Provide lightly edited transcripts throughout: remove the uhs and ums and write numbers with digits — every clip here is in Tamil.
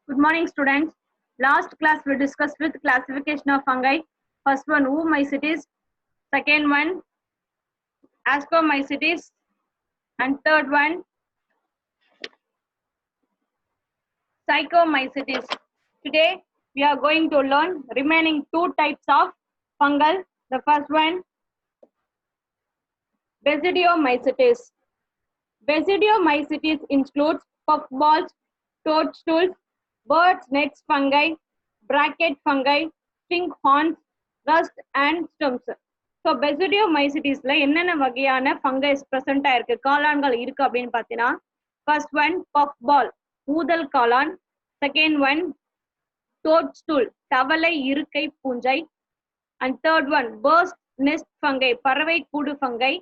Good morning, students. Last class we discussed with classification of fungi. First one, Oomycetes. Second one, Ascomycetes. And third one, Psychomycetes. Today we are going to learn remaining two types of fungal. The first one, Basidiomycetes. Basidiomycetes includes puffballs, toadstools, birds' nest fungi, bracket fungi, stink horns, rust and stumps. So பெசிடியோமைசிட்டிஸ்ல என்னென்ன வகையான ஃபங்கஸ் ப்ரெசென்டா இருக்கு காளான்கள் இருக்கு அப்படின்னு பார்த்தீங்கன்னா ஃபர்ஸ்ட் ஒன் பஃப் பால் ஊதல் காளான், செகண்ட் ஒன் டோட்ஸ்டூல் தவளை இருக்கை பூஞ்சை, and third one bird's nest fungi பறவை கூடு fungi,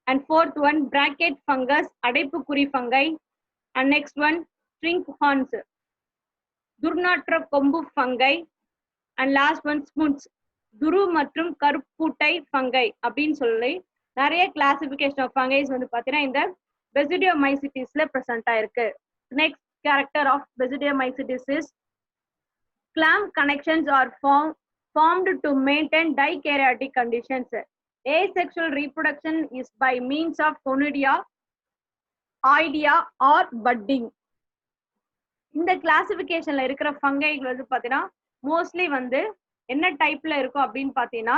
and fourth one bracket fungus அடைப்புக்குறி fungi, and next one stink horns துர்நாற்ற கொம்பு fungi, and last one smuts துரு மற்றும் கருப்பூட்டை fungi அப்படின்னு சொல்லி நிறைய கிளாசிபிகேஷன் ஆஃப் ஃபங்கைஸ் வந்து பார்த்தீங்கன்னா இந்த பெசிடியோமைசிட்டிஸ்ல பிரசன்ட் ஆயிருக்கு. Next character of basidiomycetes is clamp connections are formed to maintain dikaryotic conditions. Asexual reproduction is by means of conidia, oidea or budding. இந்த கிளாசிபிகேஷன்ல இருக்கிற ஃபங்கை வந்து பார்த்தீங்கன்னா மோஸ்ட்லி வந்து என்ன டைப்ல இருக்கும் அப்படின்னு பார்த்தீங்கன்னா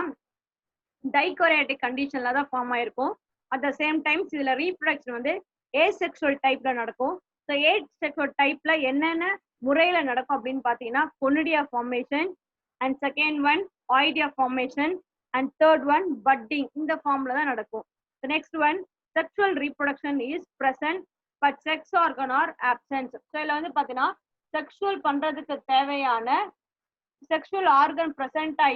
டைகோரியாட்டிக் கண்டிஷன்ல தான் ஃபார்ம் ஆயிருக்கும். அட் த சேம் டைம்ஸ் இதுல ரீப்ரொடக்ஷன் வந்து ஏசெக்சுவல் டைப்ல நடக்கும். ஸோ ஏசெக்சுவல் டைப்ல என்னென்ன முறையில நடக்கும் அப்படின்னு பார்த்தீங்கன்னா conidia formation, and second one oidia formation, and third one budding இந்த ஃபார்ம்ல தான் நடக்கும். The next one sexual reproduction is present but sex organ are absent. So இதுல வந்து பார்த்தீங்கன்னா செக்ஷுவல் பண்றதுக்கு தேவையான செக்ஷுவல் ஆர்கன் ப்ரெசென்டா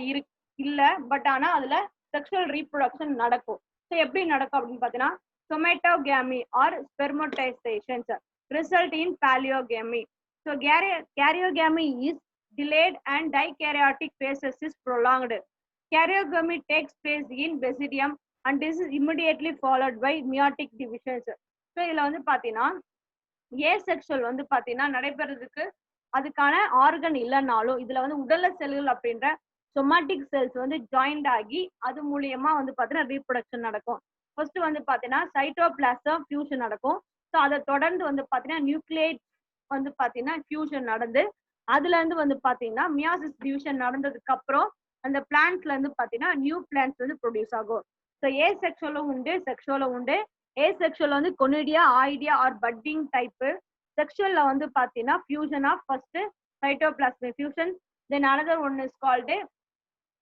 இல்ல, பட் ஆனா அதுல செக்ஷுவல் ரீப்ரொடக்ஷன் நடக்கும். ஸோ எப்படி நடக்கும் அப்படின்னு பார்த்தீங்கன்னா somatogamy or spermatizations result in plasmogamy. So karyogamy is delayed and dikaryotic phases is prolonged. Karyogamy takes place in basidium and this is immediately followed by meiotic divisions. So இதுல வந்து பாத்தீங்கன்னா ஏசெக்சுவல் வந்து பாத்தீங்கன்னா நடைபெறதுக்கு அதுக்கான ஆர்கன் இல்லைனாலும் இதுல வந்து உடல செல்கள் அப்படின்ற சொமாட்டிக் செல்ஸ் வந்து ஜாயிண்ட் ஆகி அது மூலியமா வந்து பாத்தீங்கன்னா ரீப்ரொடக்ஷன் நடக்கும். ஃபர்ஸ்ட் வந்து பாத்தீங்கன்னா சைட்டோபிளாசம் ஃபியூஷன் நடக்கும். ஸோ அதை தொடர்ந்து வந்து பாத்தீங்கன்னா நியூக்ளியேட் வந்து பாத்தீங்கன்னா ஃபியூஷன் நடந்து அதுல இருந்து வந்து பாத்தீங்கன்னா மியாசிஸ் டிவிஷன் நடந்ததுக்கு அப்புறம் அந்த பிளான்ட்ஸ்ல இருந்து பாத்தீங்கன்னா நியூ பிளான்ட்ஸ் வந்து ப்ரொடியூஸ் ஆகும். ஸோ ஏசெக்சுவலும் உண்டு, செக்ஷுவலும் உண்டு. ஏசெக்சுவல் வந்து conidia, oidia or budding type. செக்ஷுவல்ல வந்து பாத்தீங்கன்னா fusion of first cytoplasmic fusion, then another one is called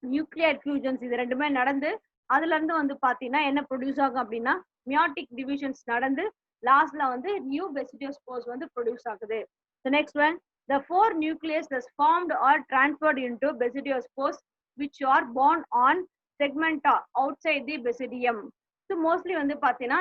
nuclear fusions. இது ரெண்டுமே நடந்து அதுல இருந்து வந்து பாத்தீங்கன்னா என்ன ப்ரொடியூஸ் ஆகும் அப்படின்னா மியாட்டிக் டிவிஷன்ஸ் நடந்து லாஸ்ட்ல வந்து நியூ பெசிடியோஸ்போர்ஸ் வந்து ப்ரொடியூஸ் ஆகுது. So next one the four nucleus is formed or transferred into basidiospores which are born on segmenta outside the basidium. So mostly வந்து பாத்தீங்கன்னா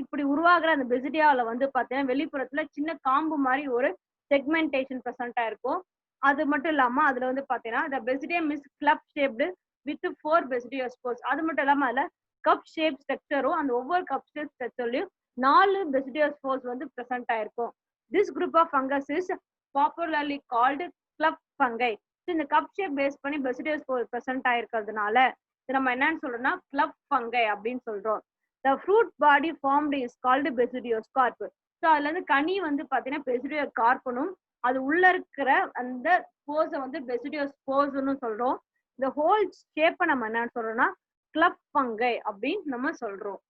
இப்படி உருவாகிற அந்த பெசிடியால வந்து பாத்தீங்கன்னா வெளிப்புறத்துல சின்ன காம்பு மாதிரி ஒரு செக்மெண்டேஷன் பிரசன்டா இருக்கும். அது மட்டும் இல்லாம அதுல வந்து பாத்தீங்கன்னா the basidium is club shaped with four basidiospores. அது மட்டும் இல்லாம அதுல கப் ஷேப் ஸ்ட்ரக்சரும் அந்த ஒவ்வொரு கப் ஷேப் ஸ்ட்ரக்சர்லயும் 4 basidiospores வந்து பிரசன்ட் ஆயிருக்கும். This group of fungus is popularly called club fungi. இந்த கப் ஷேப் பேஸ் பண்ணி பெசிடியோஸ்போர் பிரசன்ட் ஆயிருக்கிறதுனால இது நம்ம என்னன்னு சொல்றோம்னா club fungi அப்படின்னு சொல்றோம். The fruit body formed is called basidioscarp. So அதுல இருந்து கனி வந்து பாத்தீங்கன்னா பெசிடியோகார்ப்னும் அது உள்ள இருக்கிற அந்த ஸ்போர்ஸ வந்து பெசிடியோஸ்போர்ஸ்னு சொல்றோம். இந்த ஹோல் ஷேப்பை நம்ம என்னன்னு சொல்றோம்னா club fungi அப்படின்னு நம்ம சொல்றோம்.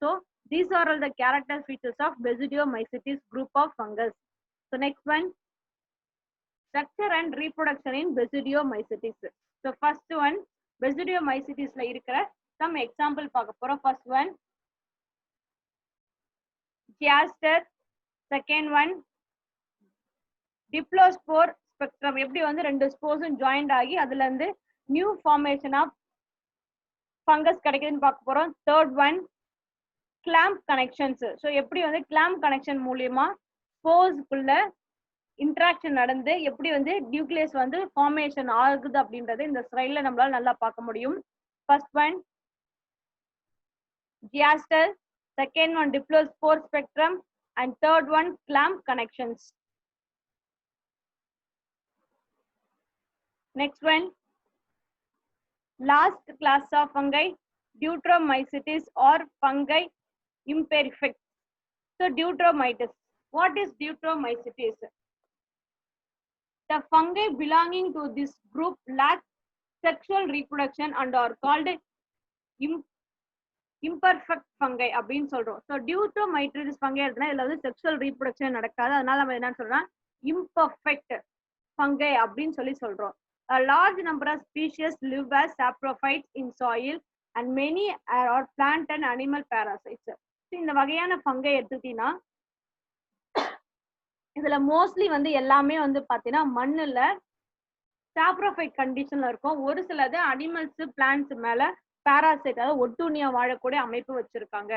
So these are all the character features of Basidiomycetes group of fungus. So next one, structure and reproduction in Basidiomycetes. So first one, Basidiomycetes la இருக்கிற some example பார்க்க போறோம். First one, Giaster. Second one, Diplospore spectrum. எப்படி வந்து ரெண்டு ஸ்போர்ஸும் ஜாயிண்ட் ஆகி அதுல இருந்து நியூ ஃபார்மேஷன் ஆஃப் ஃபங்கஸ் கிடைக்குதுன்னு பார்க்க போறோம். Third one, clamp connections. So எப்படி வந்து clamp connection மூலியமா ஸ்போர்ஸ்க்குள்ள இன்ட்ராக்ஷன் நடந்து எப்படி வந்து நியூக்ளியஸ் வந்து ஃபார்மேஷன் ஆகுது அப்படின்றது இந்த ஸ்லைட்ல நம்மளால நல்லா பார்க்க முடியும். First one Giaster, second one Diplospore spectrum, and third one clamp connections. Next one, last class of fungi, Deuteromycetes or fungi imperfect. So Deuteromycetes. What is Deuteromycetes? The fungi belonging to this group lack sexual reproduction and are called imperfect fungi அப்படின்னு சொல்றோம். ஸோ டியூட்டோமைட்ரிஸ் ஃபங்கை இருக்குன்னா இதுல வந்து செக்ஷுவல் ரீப்ரொடக்ஷன் நடக்காது. அதனால நம்ம என்ன சொல்றோம், இம்பர்ஃபெக்ட் ஃபங்கை அப்படின்னு சொல்றோம். A large number of species live as saprophytes in soil and many are plant and animal parasites. இந்த வகையான ஃபங்கை எடுத்துட்டீங்கன்னா இதுல மோஸ்ட்லி வந்து எல்லாமே வந்து பாத்தீங்கன்னா மண்ணுல சாப்ரோஃபைட் கண்டிஷன்ல இருக்கும். ஒரு சிலது அனிமல்ஸ் பிளான்ட்ஸ் மேல பாராசைட் அதாவது ஒட்டுண்ணியா வாழக்கூடிய அமைப்பு வச்சிருக்காங்க.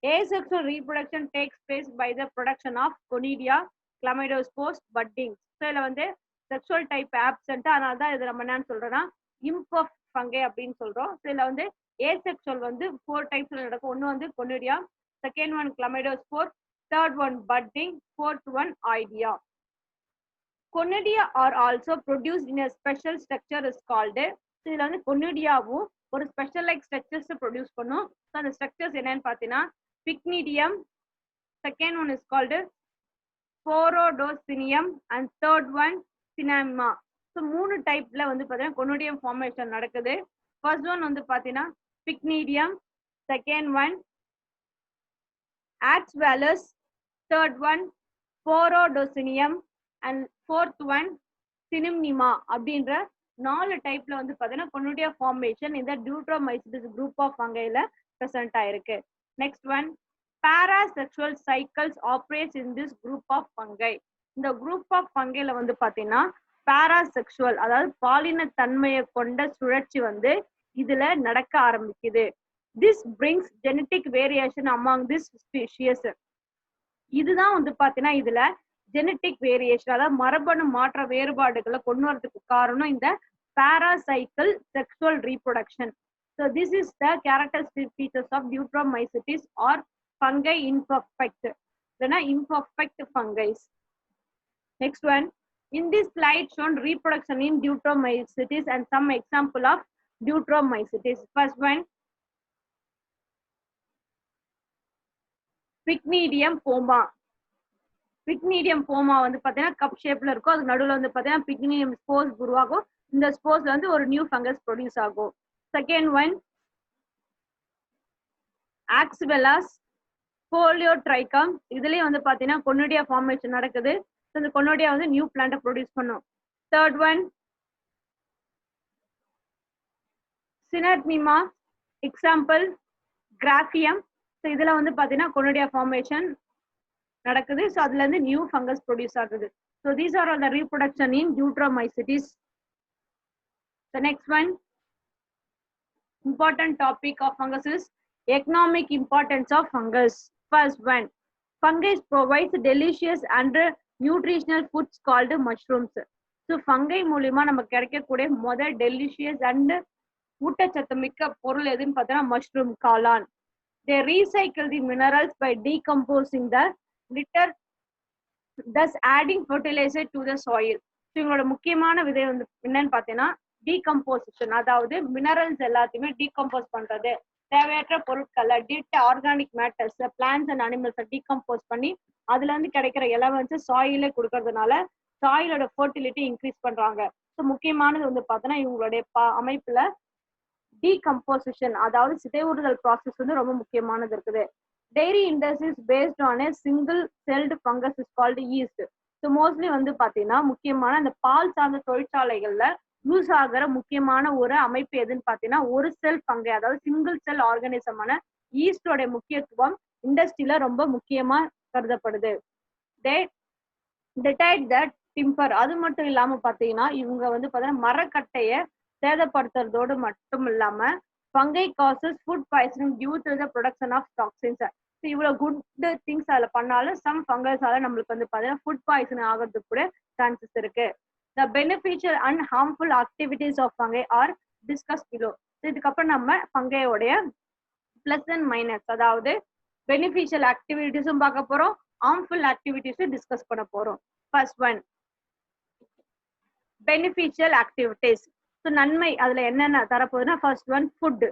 Asexual reproduction takes place by the production of Conidia, Chlamydospores, buddings. So இதுல வந்து செக்ஷுவல் டைப் ஆப்சென்ட், அதனால தான் இது நம்ம என்னன்னு சொல்றோம்னா இம்பர்ஃபெக்ட் ஃபங்கை அப்படின்னு சொல்றோம். ஸோ இதுல வந்து ஏசெக்சுவல் வந்து 4 டைப்ஸ்ல நடக்கும். ஒன்னு வந்து conidia, second one chlamydospore, third one budding, fourth one oidia. Conidia are also produced in a special structure is called. இதுல வந்து கொனிடியாவும் ஒரு ஸ்பெஷல் லைக் ஸ்ட்ரக்சர்ஸ் ப்ரொடியூஸ் பண்ணும். ஸோ அந்த ஸ்ட்ரக்சர்ஸ் என்னன்னு பார்த்தீங்கன்னா pycnidium, second one is called sporodochium and third one synnema. So 3 டைப்ல வந்து பார்த்தீங்கன்னா கொனிடியம் ஃபார்மேஷன் நடக்குது. ஃபர்ஸ்ட் ஒன் வந்து பார்த்தீங்கன்னா pycnidium, second one acervulus, third one sporodochium and fourth one synnema அப்படின்ற 4 டைப்ல வந்து பார்த்தீங்கன்னா கொனிடியா ஃபார்மேஷன் இந்த டியூட்ரோமைசிட்டிஸ் குரூப் ஆஃப் ஃபங்கைல பிரசன்ட் ஆயிருக்கு. Next one, parasexual cycles operates in this group of fungi. இந்த குரூப் ஆஃப் ஃபங்கைல வந்து பார்த்தீங்கன்னா பாராசெக்சுவல் அதாவது பாலின தன்மையை கொண்ட சுழற்சி வந்து இதுல நடக்க ஆரம்பிக்குது. This brings genetic variation among this species. இதுதான் வந்து பார்த்தீங்கன்னா இதுல ஜெனட்டிக் வேரியேஷன் அதாவது மரபணு மாற்ற வேறுபாடுகளை கொண்டு வரதுக்கு காரணம் இந்த paracycle sexual reproduction. So this is the characteristic features of deuteromycetes or fungi imperfect, இல்லைன்னா imperfect fungis. Next one, in this slide shown reproduction in Deuteromycetes and some example of Deuteromycetes. First one, Pycnidium poma. Pycnidium poma வந்து பாத்தீங்கன்னா கப் ஷேப்ல இருக்கும். அதுக்கு நடுவுல வந்து பாத்தீங்கன்னா Pycnidium spores உருவாகும். இந்த ஸ்போர்ஸ்ல வந்து ஒரு நியூ ஃபங்கஸ் ப்ரொடியூஸ் ஆகும். Second one, acervulus Colletotrichum. இதுலயே வந்து பாத்தீங்கன்னா கொனிடியா ஃபார்மேஷன் நடக்குது. இந்த கொனிடியா வந்து நியூ பிளான்ட் ப்ரொடியூஸ் பண்ணும். Third one, synnema, example Graphium. So இதுல வந்து பாத்தீங்கன்னா கொனிடியா ஃபார்மேஷன் நடக்குது. ஸோ அதுல இருந்து நியூ ஃபங்கஸ் ப்ரொடியூஸ் ஆகுது. So these are all the reproduction in Deuteromycetes. The next one, important topic of fungus is economic importance of fungus. First one, fungus provides delicious and nutritional foods called mushrooms. So fungi மூலமா நமக்கு கிடைக்கக்கூடிய முதல் delicious and ஊட்டச்சத்து மிக்க பொருள் எதுன்னு பார்த்தா mushroom காளான். They recycle the minerals by decomposing the litter, thus adding fertilizer to the soil. So இவங்களோட முக்கியமான விதை வந்து என்னன்னு பார்த்தீங்கன்னா டீகம்போசிஷன், அதாவது மினரல்ஸ் எல்லாத்தையுமே டீகம்போஸ் பண்றது, தேவையற்ற பொருட்களை dead organic matters plants and அனிமல்ஸை டீகம்போஸ் பண்ணி அதுல இருந்து கிடைக்கிற எலமெண்ட்ஸ் சாயிலே கொடுக்கறதுனால சாயிலோட ஃபர்டிலிட்டி இன்க்ரீஸ் பண்றாங்க. ஸோ முக்கியமானது வந்து பார்த்தோன்னா இவங்களுடைய அமைப்புல டீகம்போசிஷன் அதாவது சிதைவுறுதல் ப்ராசஸ் வந்து ரொம்ப முக்கியமானது இருக்குது. Dairy industries based on a single celled fungus is called yeast. So mostly வந்து பார்த்தீங்கன்னா முக்கியமான அந்த பால் சார்ந்த தொழிற்சாலைகள்ல யூஸ் ஆகிற முக்கியமான ஒரு அமைப்பு எதுன்னு பார்த்தீங்கன்னா ஒரு செல் ஃபங்கை அதாவது சிங்கிள் செல் ஆர்கானிசமான ஈஸ்டோட முக்கியத்துவம் இண்டஸ்ட்ரியில ரொம்ப முக்கியமா கருதப்படுது. தே டிடைட் த டிம்பர். அது மட்டும் இல்லாம பாத்தீங்கன்னா இவங்க வந்து பாத்தீங்கன்னா மரக்கட்டைய சேதப்படுத்துறதோடு மட்டும் இல்லாம fungi causes food poisoning due to the production of toxins. இவ்வளவு குட் திங்ஸ் அதுல பண்ணாலும் சம் ஃபங்கஸால நம்மளுக்கு வந்து பாத்தீங்கன்னா ஃபுட் பாய்சன் ஆகிறதுக்கு கூட சான்சஸ் இருக்கு. The beneficial and harmful activities of fungi are discussed below. இதுக்கப்புறம் நம்ம ஃபங்கையோடைய பிளஸ் அண்ட் மைனஸ் அதாவது பெனிஃபிஷியல் ஆக்டிவிட்டிஸும் பார்க்க போறோம், ஹார்ம்ஃபுல் ஆக்டிவிட்டிஸும் டிஸ்கஸ் பண்ண போறோம். First one, beneficial activities. So நன்மை அதுல என்னென்ன தரப்போகுதுன்னா first one food.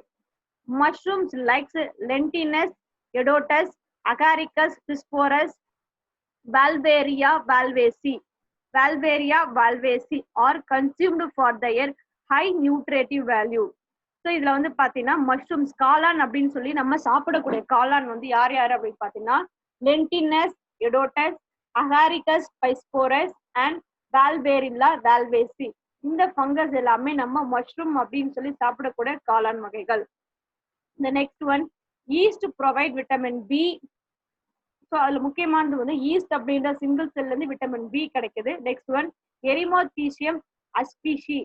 Mushrooms like Lentinus, Edotus, Agaricus, Pisporus, Valvaria valvaceae are consumed for their high nutritive value. So இதுல வந்து பாத்தீங்கன்னா மஷ்ரூம்ஸ் காளான் அப்படின்னு சொல்லி நம்ம சாப்பிடக்கூடிய காளான் வந்து யார் யார் அப்படின்னு பாத்தீங்கன்னா லென்டினஸ், எடோட்டஸ், அகாரிகஸ் பைஸ்போரஸ் அண்ட் வால்வேரில்லா வால்வேசி. இந்த ஃபங்கஸ் எல்லாமே நம்ம மஷ்ரூம் அப்படின்னு சொல்லி சாப்பிடக்கூடிய காளான் வகைகள். இந்த next one yeast provide vitamin B. So அதுல முக்கியமானது வந்து ஈஸ்ட் அப்படின்ற சிங்கிள் செல்ல இருந்து விட்டமின் பி கிடைக்குது. Next one Eremothecium ashbyi.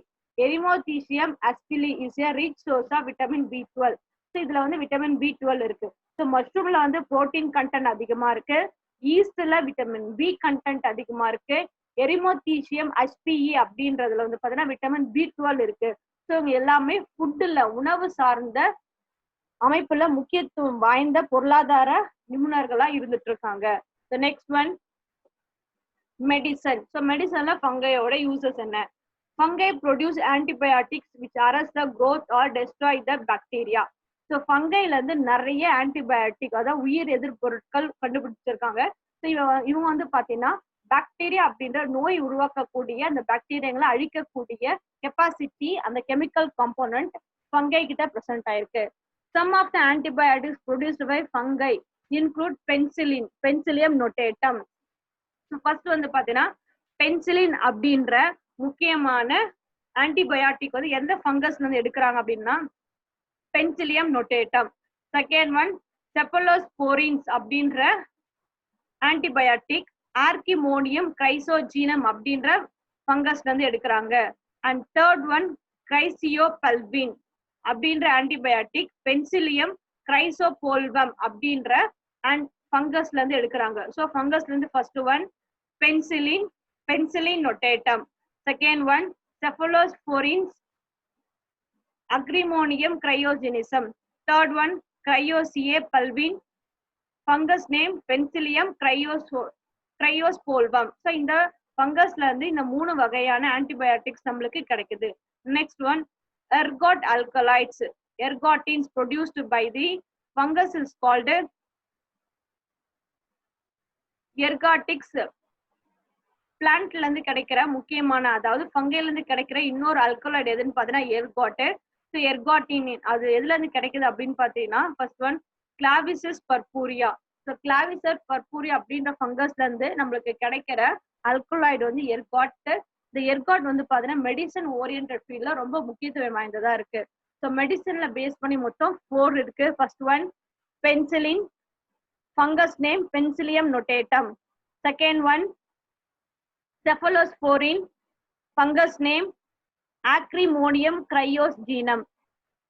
Eremothecium ashbyi is a rich source of vitamin B12. So இதுல வந்து விட்டமின் B12 இருக்கு. ஸோ மஷ்ரூம்ல வந்து புரோட்டீன் கண்டென்ட் அதிகமா இருக்கு, ஈஸ்ட்ல விட்டமின் பி கண்டென்ட் அதிகமா இருக்கு, எரிமோதீசியம் அஸ்பிஇ அப்படின்றதுல வந்து பாத்தீங்கன்னா விட்டமின் B12 இருக்கு. ஸோ இவங்க எல்லாமே ஃபுட்டுல உணவு சார்ந்த அமைப்புல முக்கியத்துவம் வாய்ந்த பொருளாதார நிபுணர்களா இருந்துட்டு இருக்காங்க. Next one medicine. ஸோ மெடிசன்ல ஃபங்கையோட யூசஸ் என்ன? Fungi produce antibiotics which arrest the growth or destroy the bacteria. So ஃபங்கைல இருந்து நிறைய ஆன்டிபயோட்டிக் அதாவது உயிர் எதிர்ப்பொருட்கள் கண்டுபிடிச்சிருக்காங்க. ஸோ இவங்க வந்து பாத்தீங்கன்னா பாக்டீரியா அப்படின்ற நோய் உருவாக்கக்கூடிய அந்த பாக்டீரியாங்களை அழிக்கக்கூடிய கெப்பாசிட்டி அந்த கெமிக்கல் காம்போனன்ட் ஃபங்கை கிட்ட பிரசன்ட் ஆயிருக்கு. Some of the antibiotics produced by fungi include Penicillium notatum. So first வந்து பாத்தீங்கன்னா பென்சிலின் அப்படின்ற முக்கியமான ஆன்டிபயோட்டிக் வந்து எந்த ஃபங்கஸ்ல இருந்து எடுக்கிறாங்க அப்படின்னா பென்சிலியம் நோட்டேட்டம். செகண்ட் ஒன் செப்பலோஸ்போரின்ஸ் அப்படின்ற ஆன்டிபயோட்டிக் ஆர்கிமோனியம் கிரைசோஜீனம் அப்படின்ற ஃபங்கஸ்ல இருந்து எடுக்கிறாங்க. அண்ட் தேர்ட் ஒன் கிரைசியோபல்வின் அப்படின்ற ஆன்டிபயோட்டிக் பென்சிலியம் கிரைசோபோல்வம் அப்படின்ற ஃபங்கஸ்ல இருந்து எடுக்கிறாங்க. ஸோ ஃபங்கஸ்ல இருந்து first one penicillin நோட்டேட்டம், second one cephalosporins, agrimonium cryogenism, third one Cryosia pulvin, fungus name Penicillium cryospolvum. So இந்த ஃபங்கஸ்ல இருந்து இந்த மூணு வகையான ஆன்டிபயோட்டிக்ஸ் நம்மளுக்கு கிடைக்குது. Next one ergot alkaloids. Ergotins produced by the fungus is called ergotics. பிளான்ட்ல இருந்து கிடைக்கிற முக்கியமான அதாவது ஃபங்கைல இருந்து கிடைக்கிற இன்னொரு அல்கலாய்டு எதுன்னு பாத்தீங்கன்னா எர்காட். ஸோ எர்காட்டின் அது எதுல இருந்து கிடைக்குது அப்படின்னு பாத்தீங்கன்னா ஃபர்ஸ்ட் ஒன் கிளாவிசஸ் பர்பூரியா. ஸோ கிளாவிசஸ் பர்பூரியா அப்படின்ற ஃபங்கஸ்ல இருந்து நம்மளுக்கு கிடைக்கிற அல்கலாய்டு வந்து எர்காட். இந்த எர்காட் வந்து பாத்தீங்கன்னா மெடிசன் ஓரியன்டட் ஃபீல்ட்ல ரொம்ப முக்கியத்துவம் வாய்ந்ததா இருக்கு. ஸோ மெடிசன்ல பேஸ் பண்ணி மொத்தம் 4 இருக்கு. First one penicillin, fungus name penicillium நோட்டேட்டம். Second one cephalosporin, fungus name Acrimonium cryogenum.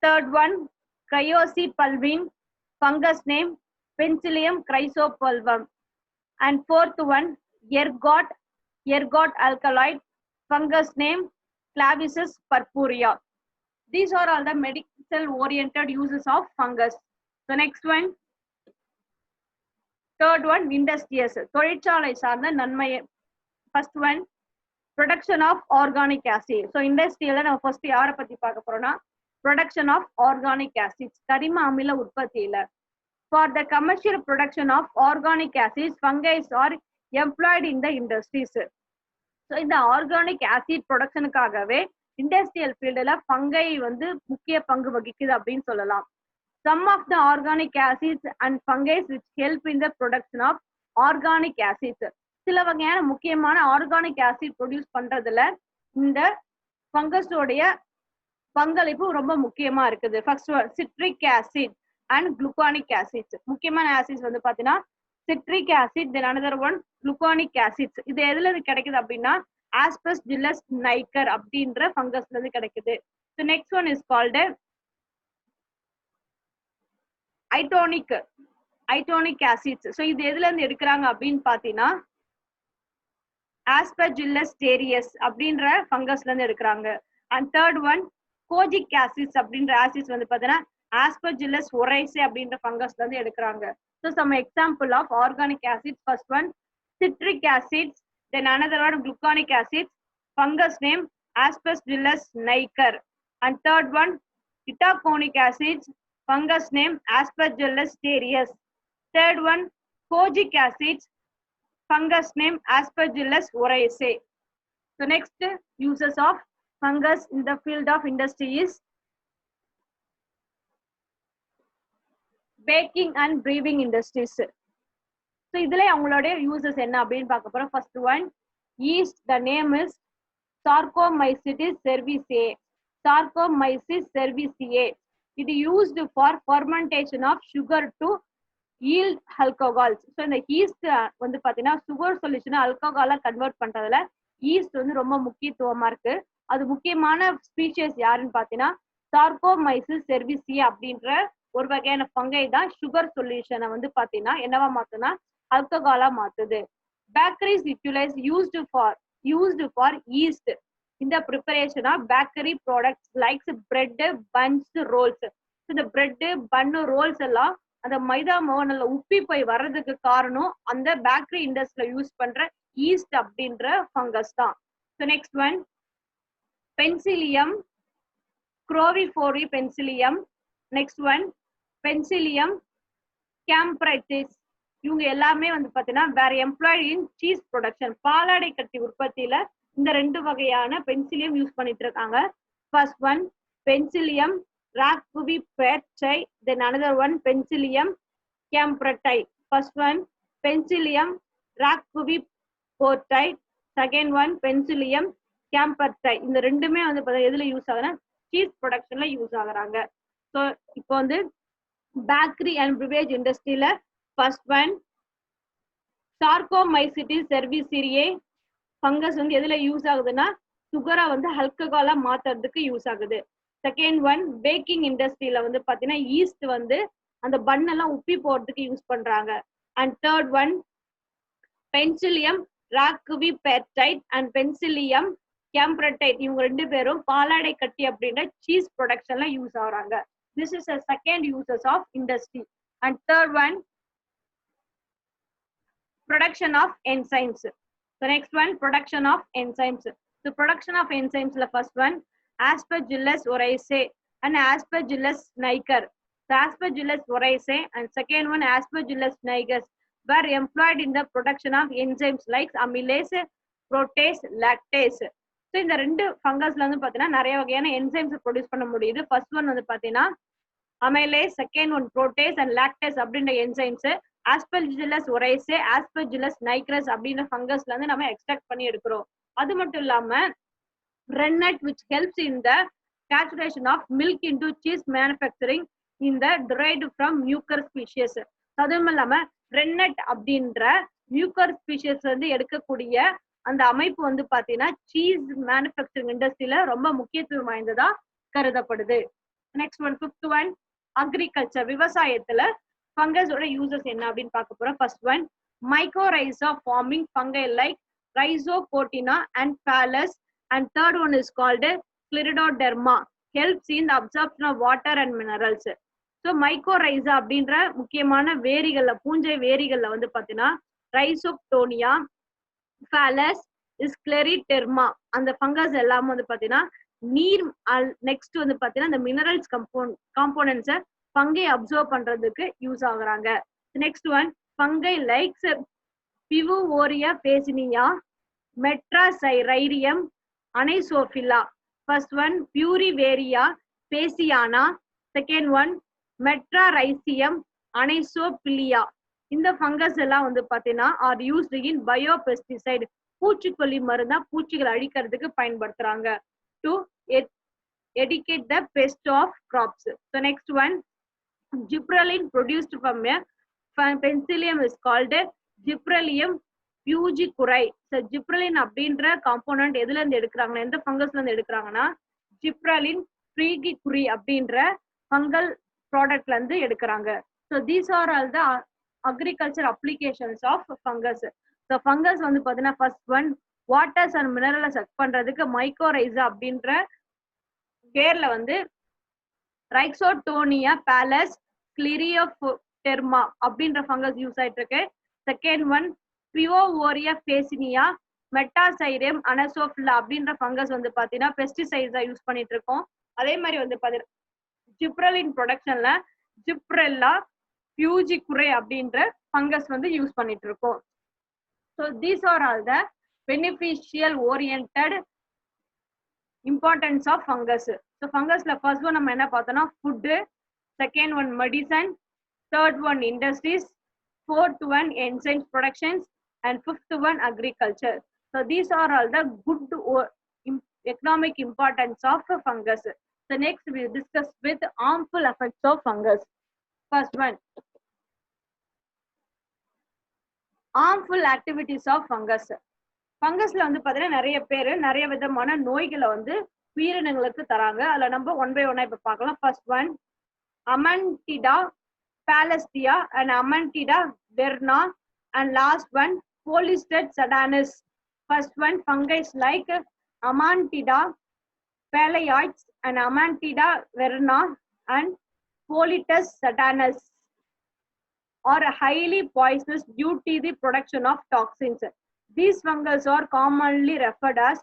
Third one Cryosipulvin, fungus name Penicillium chrysopulvum. And fourth one ergot alkaloid, fungus name Clavicis purpurea. These are all the medical oriented uses of fungus. The next one, third one industrious. தொழிற்சாலை சார்ந்த நன்மை. First one production of organic acid. So இண்டஸ்ட்ரியில நம்ம ஃபர்ஸ்ட் யாரை பத்தி பார்க்க போறோம்னா ப்ரொடக்ஷன் ஆஃப் ஆர்கானிக் ஆசிட்ஸ், கரிம அமில உற்பத்தியில. For the commercial production of organic acids fungi are employed in the industries. So இந்த ஆர்கானிக் ஆசிட் ப்ரொடக்ஷனுக்காகவே இண்டஸ்ட்ரியல் ஃபீல்டுல ஃபங்கை வந்து முக்கிய பங்கு வகிக்குது அப்படின்னு சொல்லலாம். Some of the organic acids and fungi which help in the production of organic acids. சில வகையான முக்கியமான ஆர்கானிக் ஆசிட் ப்ரொடியூஸ் பண்றதுல இந்த ஃபங்கஸோடைய பங்களிப்பு ரொம்ப முக்கியமா இருக்குது. First citric acid and gluconic acids. முக்கியமான ஆசிட்ஸ் வந்து பாத்தீங்கன்னா சிட்ரிக் ஆசிட், தென் அனதர் ஒன் குளுக்கானிக் ஆசிட்ஸ். இது எதுல இருந்து கிடைக்குது அப்படின்னா ஆஸ்பெர்ஜில்லஸ் நைகர் அப்படின்ற ஃபங்கஸ்ல இருந்து கிடைக்குது. So next one is called itaconic acids. So இது எதுல இருந்து எடுக்கிறாங்க அப்படின்னு பாத்தீங்கன்னா ஆஸ்பெர்ஜில்லஸ் டேரியஸ் அப்படின்ற ஃபங்கஸ்ல இருந்து எடுக்கிறாங்க. And third one kojic acids அப்படின்ற ஆசிட்ஸ் வந்து பாத்தீங்கன்னா ஆஸ்பெர்ஜில்லஸ் ஒரைசே அப்படின்ற ஃபங்கஸ்ல இருந்து எடுக்கிறாங்க. So some example of organic acids, first one citric acids, then another one gluconic acids, fungus name Aspergillus niger. And third one, itaconic acids, fungus name Aspergillus cereus. Third one, kojic acids, fungus name Aspergillus oryzae. So next uses of fungus in the field of industry is baking and brewing industries. So இதுல அவங்களோட uses என்ன அப்படின்னு பார்க்க போறோம். First one, yeast. The name is Saccharomyces cerevisiae. Saccharomyces cerevisiae. It is used for fermentation of sugar to yield alcohols. So இந்த yeast வந்து பாத்தீங்கன்னா சுகர் சொல்யூஷனை ஆல்கஹாலா கன்வெர்ட் பண்றதுல yeast வந்து ரொம்ப முக்கியத்துவமா இருக்கு. அது முக்கியமான ஸ்பீஷிஸ் யாருன்னு பாத்தீங்கன்னா Saccharomyces cerevisiae அப்படின்ற ஒரு வகையான ஃபங்கை தான் சுகர் சொல்யூஷனை வந்து பாத்தீங்கன்னா என்னவா மாத்துனா ஆல்கஹாலா மாத்துது. Bakeries utilize used for yeast in the preparation of bakery products like bread, buns, rolls. So the bread, bun, rolls எல்லாம் அந்த மைதா மாவுல உப்பி போய் வர்றதுக்கு காரணம் அந்த பேக்கரி இண்டஸ்ட்ரியில யூஸ் பண்ற ஈஸ்ட் அப்படின்ற ஃபங்கஸ் தான். So next one, Penicillium crovifoli penicillium. Next one, Penicillium campratis. இவங்க எல்லாமே வந்து பாத்தீங்கன்னா வேற எம்ப்ளாய்ட் இன் சீஸ் ப்ரொடக்ஷன், பாலாடை கட்டி உற்பத்தியில இந்த ரெண்டு வகையான பென்சிலியம் யூஸ் பண்ணிட்டு இருக்காங்க. First one penicillium raceviperti, then another one Penicillium camprati. First one Penicillium raceviperti, second one Penicillium camprati. இந்த ரெண்டுமே வந்து பாத்தீங்கன்னா எதுல யூஸ் ஆகுதுன்னா சீஸ் ப்ரொடக்ஷன்ல யூஸ் ஆகுறாங்க. ஸோ இப்போ வந்து பேக்கரி அண்ட் பிரிவேஜ் இண்டஸ்ட்ரியில first one Saccharomyces cerevisiae fungus வந்து எதுல யூஸ் ஆகுதுன்னா சுகரா வந்து ஆல்கஹாலா மாத்துறதுக்கு யூஸ் ஆகுது. செகண்ட் ஒன் பேக்கிங் இண்டஸ்ட்ரியில வந்து பாத்தீங்கன்னா ஈஸ்ட் வந்து அந்த பன் எல்லாம் உப்பி போறதுக்கு யூஸ் பண்றாங்க. And third one Penicillium raceviperti and Penicillium camprati. இவங்க ரெண்டு பேரும் பாலாடை கட்டி அப்படின்ற சீஸ் ப்ரொடக்ஷன்ல யூஸ் ஆகுறாங்க. This is a second uses of industry. And third one, production of enzymes. The next one, production of enzymes. The production of enzymes, the first one Aspergillus oryzae and Aspergillus niger. The Aspergillus oryzae and second one Aspergillus niger were employed in the production of enzymes like amylase, protease, lactase. So இந்த ரெண்டு ஃபங்கஸ்ல வந்து பாத்தீங்கன்னா நிறைய வகையான என்சைம்ஸ் ப்ரொடியூஸ் பண்ண முடியுது. ஃபர்ஸ்ட் ஒன் வந்து பாத்தீங்கன்னா amylase, second one protease and lactase அப்படின்ற enzymes Aspergillus oryzae, Aspergillus niger அப்படின்ற ஃபங்கஸ்ல இருந்து நம்ம எக்ஸ்ட்ராக்ட் பண்ணி எடுக்கிறோம். அது மட்டும் இல்லாம rennet which helps in the saturation of milk into cheese manufacturing in the derived from mucor species. அதுவும் இல்லாம rennet அப்படின்ற mucor species வந்து எடுக்கக்கூடிய அந்த அமைப்பு வந்து பாத்தீங்கன்னா சீஸ் மேனுஃபேக்சரிங் இண்டஸ்ட்ரியில ரொம்ப முக்கியத்துவம் வாய்ந்ததா கருதப்படுது. Next one, fifth one, agriculture, விவசாயத்துல ஃபங்கஸோட யூசஸ் என்ன அப்படின்னு பார்க்க போறோம். First one mycorrhiza forming fungi like Rhizocotina and Phallus, and third one is called Scleroderma, helps in the absorption of water and minerals. So mycorrhiza அப்படின்ற முக்கியமான வேரிகள்ல பூஞ்சை வேரிகள்ல வந்து பாத்தீங்கன்னா Rhizoconia, Phallus, Scleroderma அந்த ஃபங்கஸ் எல்லாம் வந்து பாத்தீங்கன்னா நீர் நெக்ஸ்ட் வந்து பாத்தீங்கன்னா இந்த மினரல்ஸ் காம்போனன்ட்ஸை ஃபங்கை அப்சர்வ் பண்றதுக்கு யூஸ் ஆகுறாங்க. Next one fungi likes Pivovaria facinia, Metracyrrhium, Anisophila. First one Purivaria faciana, second one Metrarrhizium, Anisophilia. இந்த ஃபங்கஸ் எல்லாம் வந்து பாத்தீங்கன்னா ஆர் யூஸ்ட் இன் பயோபெஸ்டிசைட், பூச்சிக்கொல்லி மருந்தா பூச்சிகளை அழிக்கிறதுக்கு பயன்படுத்துறாங்க. To eradicate the pest of crops. So next one, gibberellin produced from a penicillium is called Gibberellum fugiculae. So gibberellin அப்படின்ற காம்போனன்ட் எதுல இருந்து எடுக்கிறாங்கன்னா எந்த ஃபங்கஸ்ல இருந்து எடுக்கிறாங்கன்னா Gibberellin fugiculae அப்படின்ற ஃபங்கல் ப்ராடக்ட்ல இருந்து எடுக்கிறாங்க. So these are all the agriculture applications of fungus. So fungus வந்து பாத்தீங்கன்னா first one waters and minerals check பண்றதுக்கு mycorrhiza அப்படின்ற பேர்ல வந்து Rhizotonia, Phallus, Scleroderma அப்படின்ற ஃபங்கஸ் யூஸ் ஆயிட்டு இருக்கு. செகண்ட் ஒன் Pivovaria facinia, மெட்டாசைரியம் அனசோஃபிலா அப்படின்ற ஃபங்கஸ் வந்து பாத்தீங்கன்னா பெஸ்டிசைட்ஸா யூஸ் பண்ணிட்டு இருக்கோம். அதே மாதிரி வந்து பாத்தீங்கன்னா ஜிப்ரலின் ப்ரொடக்ஷன்ல ஜிப்ரெல்லா பியூஜிகுரே அப்படின்ற ஃபங்கஸ் வந்து யூஸ் பண்ணிட்டு இருக்கோம். So these are all the beneficial oriented importance of fungus. So ஃபங்கஸ்ல ஃபர்ஸ்ட் ஒன் நம்ம என்ன பார்த்தோம்னா food, second one medicine, third one industries, fourth one enzymes productions, and fifth one agriculture. So these are all the good economic importance of fungus. So next we discuss with harmful effects of fungus. First one, harmful activities of fungus. ஃபங்கஸ்ல வந்து பாத்தீங்கன்னா நிறைய பேர் நிறைய விதமான நோய்களை வந்து உயிரினங்களுக்கு தராங்க. அதுல நம்ம ஒன் பை ஒன்னா இப்ப பார்க்கலாம். First one Amanita Palastia and Amantida verna, and last one Polistes sadanis. First one fungi like Amantida palaioides and Amantida verna and Polistes sadanis are highly poisonous due to the production of toxins. These fungus are commonly referred as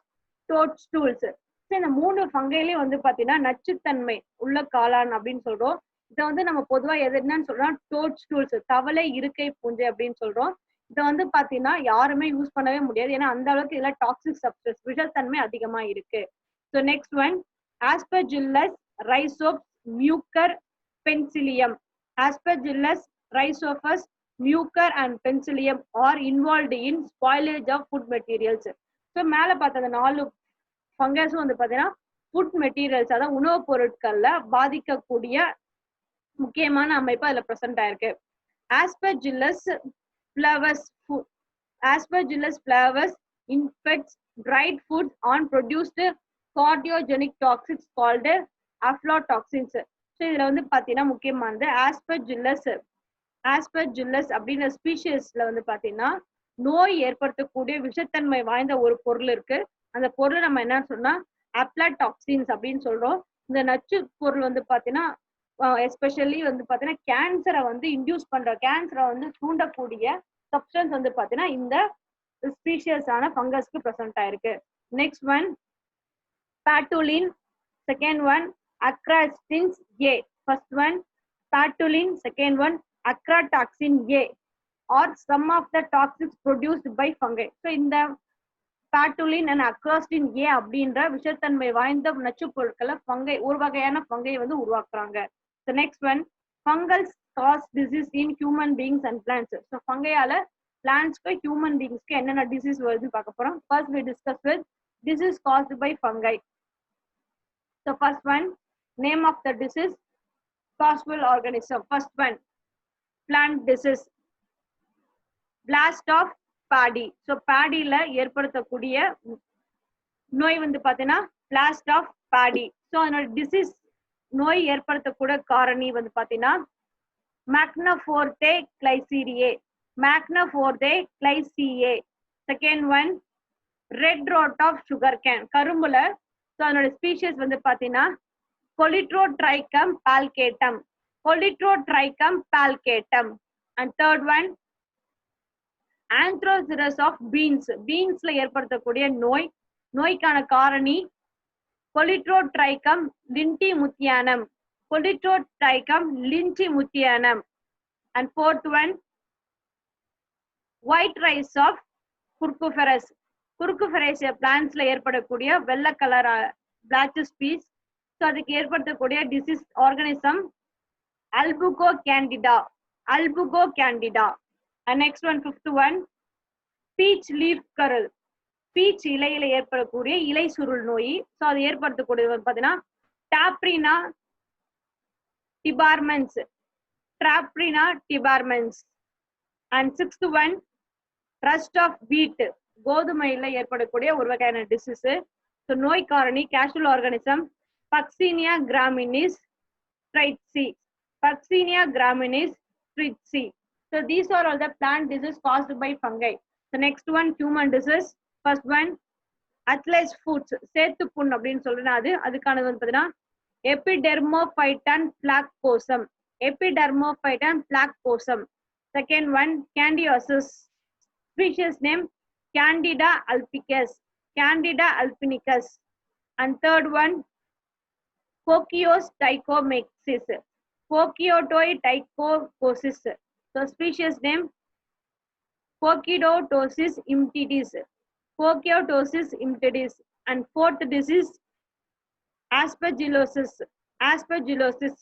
toadstools. இந்த மூணு ஃபங்கையிலையும் வந்து பாத்தீங்கன்னா நச்சுத்தன்மை உள்ள காளான் அப்படின்னு சொல்றோம். இதை வந்து நம்ம பொதுவா என்னன்னு சொல்றோம், டோட்ஸ்டூல்ஸ், தவளை இருக்கை பூஞ்சை அப்படின்னு சொல்றோம். இதை வந்து பாத்தீங்கன்னா யாருமே யூஸ் பண்ணவே முடியாது, ஏன்னா அந்த அளவுக்கு இதுல டாக்ஸிக் சப்ஸ்டன்ஸ் விஷத்தன்மை அதிகமா இருக்கு. So next one Aspergillus Rhizopus Mucor Penicillium. Aspergillus Rhizopus Mucor and Penicillium are involved in spoilage of food materials. So மேல பார்த்த அந்த 4 ஃபங்கஸும் வந்து பாத்தீங்கன்னா ஃபுட் மெட்டீரியல்ஸ், அதாவது உணவுப் பொருட்கள்ல பாதிக்கக்கூடிய முக்கியமான அமைப்பு அதுல பிரசன்ட் ஆயிருக்கு. ஆஸ்பெர்ஜில்லஸ் ஃபிளவஸ் infects dried foods on produced cardiogenic toxins called aflatoxins. So இதுல வந்து பாத்தீங்கன்னா முக்கியமானது ஆஸ்பெர்ஜில்லஸ் அப்படின்ற ஸ்பீஷியஸ்ல வந்து பாத்தீங்கன்னா நோய் ஏற்படுத்தக்கூடிய விஷத்தன்மை வாய்ந்த ஒரு பொருள் இருக்கு. அந்த பொருள் நம்ம என்ன சொன்னா அப்லாடாக்சின்ஸ் அப்படின்னு சொல்றோம். இந்த நச்சு பொருள் வந்து பாத்தீங்கன்னா எஸ்பெஷலி வந்து பாத்தீங்கன்னா கேன்சரை வந்து இன்டியூஸ் பண்ற, கேன்சரை வந்து தூண்டக்கூடிய சப்ஸ்டன்ஸ் வந்து பாத்தீங்கன்னா இந்த ஸ்பீஷியஸான ஃபங்கஸ்க்கு பிரசன்ட் ஆயிருக்கு. Next one patulin, second one அக்ராஸ்டின்ஸ் A. First one patulin, second one ochratoxin A are some of the toxics produced by fungi. So இந்த பாட்டூலின் அண்ட் அக்ராஸ்டின் ஏ அப்படின்ற விஷத்தன்மை வாய்ந்த நச்சு பொருட்களை ஃபங்கை, ஒரு வகையான ஃபங்கை வந்து உருவாக்குறாங்க. So next one fungals cause disease in human beings and plants. So ஃபங்கையால பிளான்ட்ஸ்க்கு ஹியூமன் பீயிங்ஸ்க்கு என்னென்ன டிசீஸ் வருதுன்னு பார்க்க போறோம். First we discuss with disease caused by fungi. So first one, name of the disease, causal organism. First one, plant disease, blast of paddy. So paddyல ஏற்படுத்தக்கூடிய நோய் வந்து பாத்தீங்கன்னா blast of paddy. So அதனோட டிசீஸ் நோய் ஏற்படுத்தக்கூடிய காரணி வந்து பாத்தீங்கன்னா Magnaphorte glyceriae. Magnaphorte glyceriae. Second one, red rot of sugarcane. கரும்புல ஸோ அதனோட ஸ்பீஷியஸ் வந்து பாத்தீங்கன்னா Polytrotrichum palcatum. Polytrotrichum palcatum. And third one, Anthracnose of beans. பீன்ஸ்ல ஏற்படுத்தக்கூடிய நோய்க்கான காரணி Polytrotrichum lintymuthianum. Polytrotrichum lintymuthianum. And fourth one, white rice of Curcuferous. Curcuferous plants ல ஏற்படக்கூடிய வெள்ளை கலர் பிளாச்சஸ் பீஸ். ஸோ அதுக்கு ஏற்படுத்தக்கூடிய disease organism Albuco candida. Albuco candida. And next one, fifth one, peach leaf curl. Beach இலையில ஏற்படக்கூடிய இலை சுருள் நோய். ஸோ அது ஏற்படுத்தக்கூடியது வந்து பாத்தீங்கன்னா Taphrina deformans. Taphrina deformans. And sixth one, rust of wheat. கோதுமையில ஏற்படக்கூடிய ஒரு வகையான டிசீஸ். ஸோ நோய் காரணி causal organism Puccinia graminis triticea. Puccinia graminis triticea. So these are all the plant diseases caused by fungi. The next one, human disease. First one, Athles foods. சேத்து புண் அப்படின்னு சொல்றேன். அதுக்கானது வந்து பாத்தீங்கன்னா Epidermophyton flacosum. Epidermophyton flacosum. Second one, Candidiasis. Species name Candida albicans, Candida alpinicus. And third one, Phokios Phokiotoi So species name Phokidiotosis impedis. Phokiotosis impedis. And fourth disease Aspergillosis. Aspergillosis.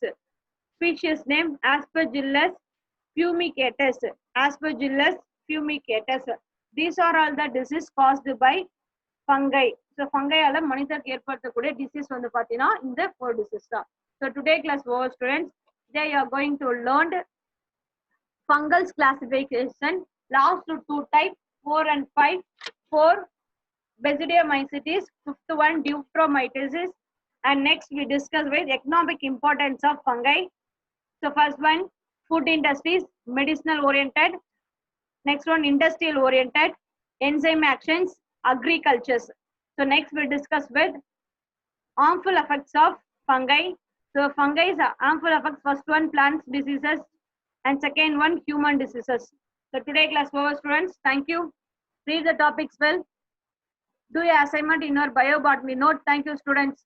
Species name Aspergillus fumicatus. Aspergillus fumicatus. These are all the disease caused by fungi. So fungi alla மனிதருக்கு ஏற்படுத்தக்கூடிய disease வந்து பாத்தீங்கன்னா இந்த 4 disease தான். So today class over students. Today you are going to learn fungal classification. Last two types 4 and 5. 4 Basidiomycetes. Fifth one Deuteromycetes. And next we discuss with economic importance of fungi. So first one, food industries, medicinal oriented. Next one, industrial oriented, enzyme actions, agricultures. So next we'll discuss with harmful effects of fungi. So fungi is harmful effects. First one, plants diseases, and second one, human diseases. So today class over students. Thank you. Read the topics well. Do your assignment in your biobotany note. Thank you students.